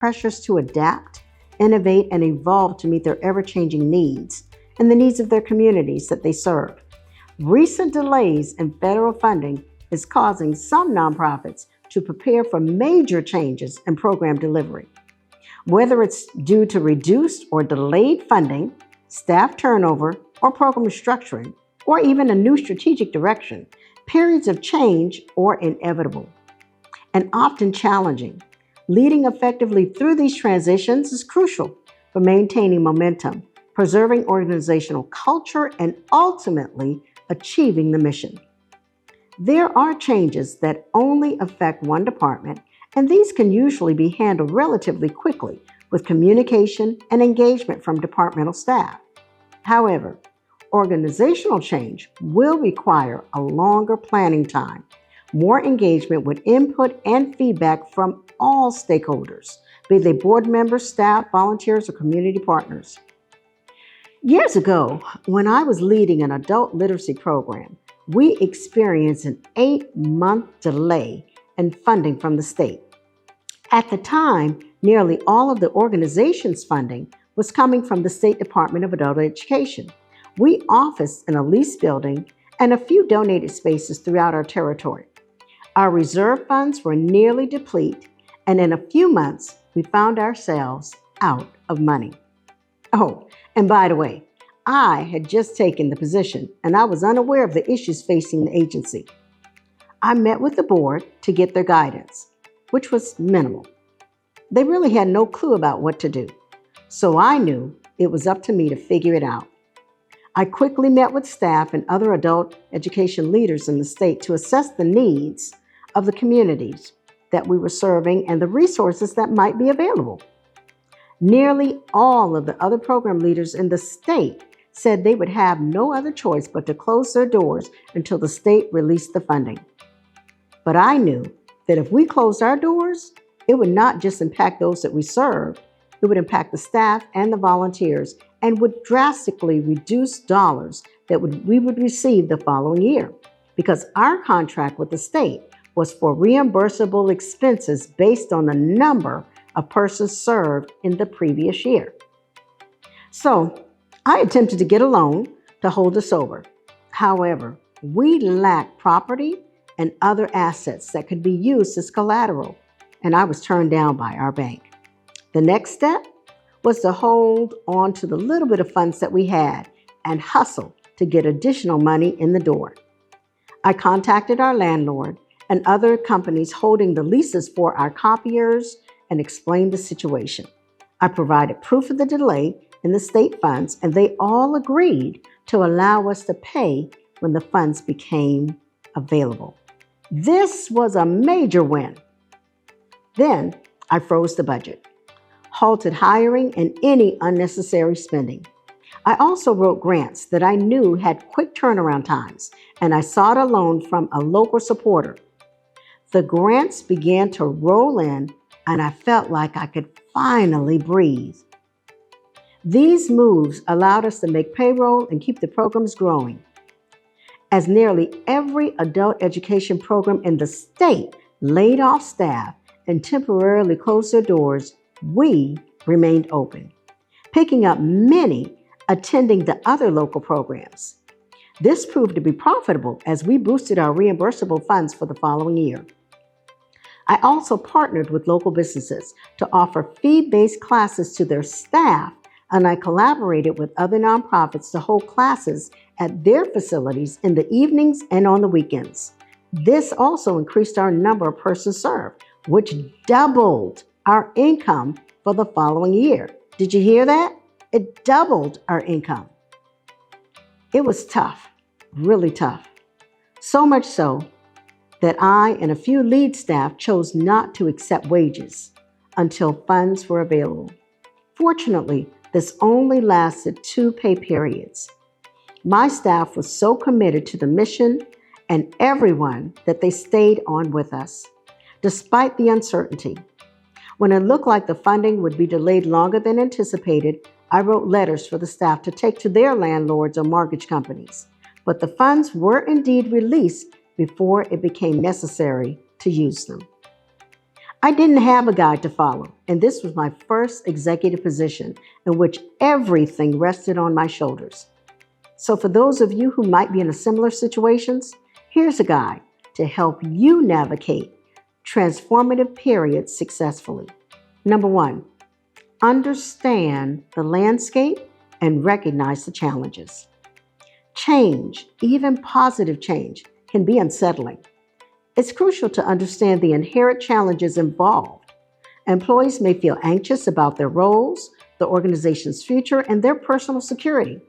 pressures to adapt, innovate, and evolve to meet their ever-changing needs and the needs of their communities that they serve. Recent delays in federal funding is causing some nonprofits to prepare for major changes in program delivery. Whether it's due to reduced or delayed funding, staff turnover, or program restructuring, or even a new strategic direction, periods of change are inevitable and often challenging. Leading effectively through these transitions is crucial for maintaining momentum, preserving organizational culture, and ultimately achieving the mission. There are changes that only affect one department, and these can usually be handled relatively quickly with communication and engagement from departmental staff. However, organizational change will require a longer planning time, more engagement with input and feedback from all stakeholders, be they board members, staff, volunteers, or community partners. Years ago, when I was leading an adult literacy program, we experienced an 8-month delay in funding from the state. At the time, nearly all of the organization's funding was coming from the State Department of Adult Education. We officed in a leased building and a few donated spaces throughout our territory. Our reserve funds were nearly depleted, and in a few months, we found ourselves out of money. Oh, and by the way, I had just taken the position, and I was unaware of the issues facing the agency. I met with the board to get their guidance, which was minimal. They really had no clue about what to do, so I knew it was up to me to figure it out. I quickly met with staff and other adult education leaders in the state to assess the needs of the communities that we were serving and the resources that might be available. Nearly all of the other program leaders in the state said they would have no other choice but to close their doors until the state released the funding. But I knew that if we closed our doors, it would not just impact those that we served, it would impact the staff and the volunteers and would drastically reduce dollars that we would receive the following year, because our contract with the state was for reimbursable expenses based on the number of persons served in the previous year. So I attempted to get a loan to hold us over. However, we lacked property and other assets that could be used as collateral, and I was turned down by our bank. The next step was to hold on to the little bit of funds that we had and hustle to get additional money in the door. I contacted our landlord and other companies holding the leases for our copiers and explained the situation. I provided proof of the delay in the state funds, and they all agreed to allow us to pay when the funds became available. This was a major win. Then I froze the budget, halted hiring and any unnecessary spending. I also wrote grants that I knew had quick turnaround times, and I sought a loan from a local supporter. The grants began to roll in, and I felt like I could finally breathe. These moves allowed us to make payroll and keep the programs growing. As nearly every adult education program in the state laid off staff and temporarily closed their doors, we remained open, picking up many attending the other local programs. This proved to be profitable as we boosted our reimbursable funds for the following year. I also partnered with local businesses to offer fee-based classes to their staff, and I collaborated with other nonprofits to hold classes at their facilities in the evenings and on the weekends. This also increased our number of persons served, which doubled our income for the following year. Did you hear that? It doubled our income. It was tough, really tough. So much so that I and a few lead staff chose not to accept wages until funds were available. Fortunately, this only lasted 2 pay periods. My staff was so committed to the mission and everyone that they stayed on with us, despite the uncertainty. When it looked like the funding would be delayed longer than anticipated, I wrote letters for the staff to take to their landlords or mortgage companies. But the funds were indeed released before it became necessary to use them. I didn't have a guide to follow, and this was my first executive position in which everything rested on my shoulders. So for those of you who might be in a similar situations, here's a guide to help you navigate transformative periods successfully. Number one, understand the landscape and recognize the challenges. Change, even positive change, can be unsettling. It's crucial to understand the inherent challenges involved. Employees may feel anxious about their roles, the organization's future, and their personal security.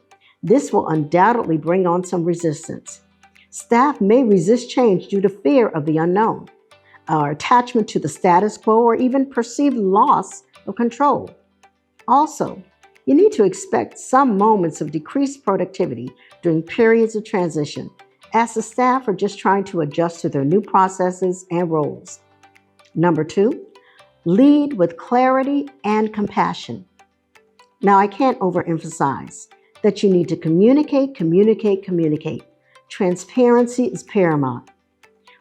This will undoubtedly bring on some resistance. Staff may resist change due to fear of the unknown, or attachment to the status quo, or even perceived loss of control. Also, you need to expect some moments of decreased productivity during periods of transition, as the staff are just trying to adjust to their new processes and roles. Number two, lead with clarity and compassion. Now, I can't overemphasize that you need to communicate. Transparency is paramount.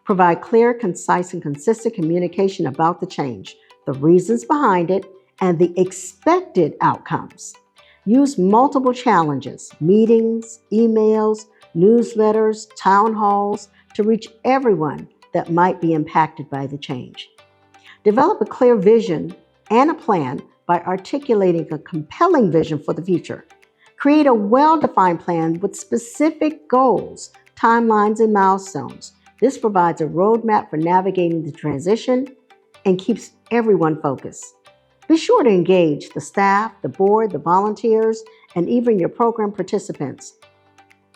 Provide clear, concise, and consistent communication about the change, the reasons behind it, and the expected outcomes. Use multiple challenges, meetings, emails, newsletters, town halls to reach everyone that might be impacted by the change. Develop a clear vision and a plan by articulating a compelling vision for the future. Create a well-defined plan with specific goals, timelines, and milestones. This provides a roadmap for navigating the transition and keeps everyone focused. Be sure to engage the staff, the board, the volunteers, and even your program participants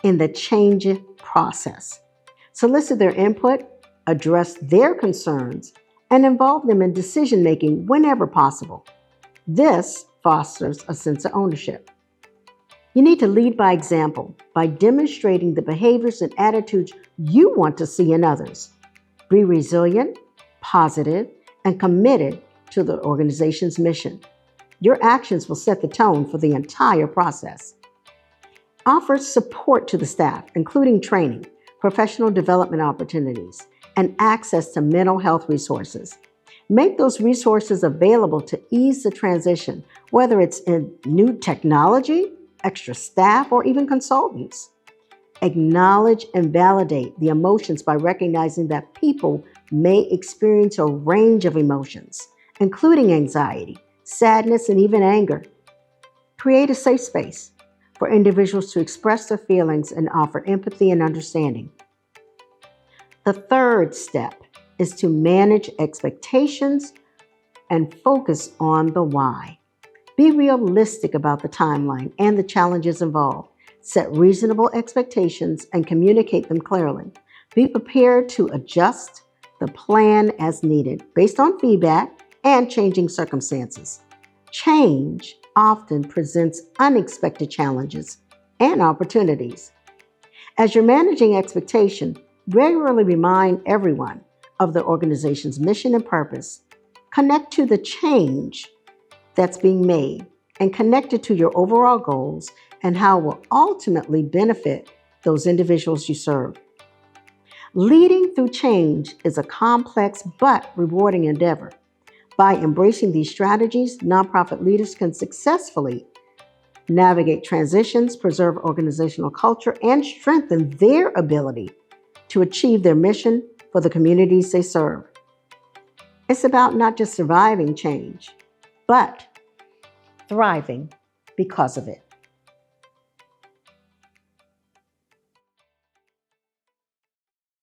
in the change process. Solicit their input, address their concerns, and involve them in decision-making whenever possible. This fosters a sense of ownership. You need to lead by example by demonstrating the behaviors and attitudes you want to see in others. Be resilient, positive, and committed to the organization's mission. Your actions will set the tone for the entire process. Offer support to the staff, including training, professional development opportunities, and access to mental health resources. Make those resources available to ease the transition, whether it's in new technology, extra staff, or even consultants. Acknowledge and validate the emotions by recognizing that people may experience a range of emotions, including anxiety, sadness, and even anger. Create a safe space for individuals to express their feelings and offer empathy and understanding. The third step is to manage expectations and focus on the why. Be realistic about the timeline and the challenges involved. Set reasonable expectations and communicate them clearly. Be prepared to adjust the plan as needed based on feedback and changing circumstances. Change often presents unexpected challenges and opportunities. As you're managing expectation, regularly remind everyone of the organization's mission and purpose. Connect to the change that's being made and connect it to your overall goals and how it will ultimately benefit those individuals you serve. Leading through change is a complex but rewarding endeavor. By embracing these strategies, nonprofit leaders can successfully navigate transitions, preserve organizational culture, and strengthen their ability to achieve their mission for the communities they serve. It's about not just surviving change, but thriving because of it.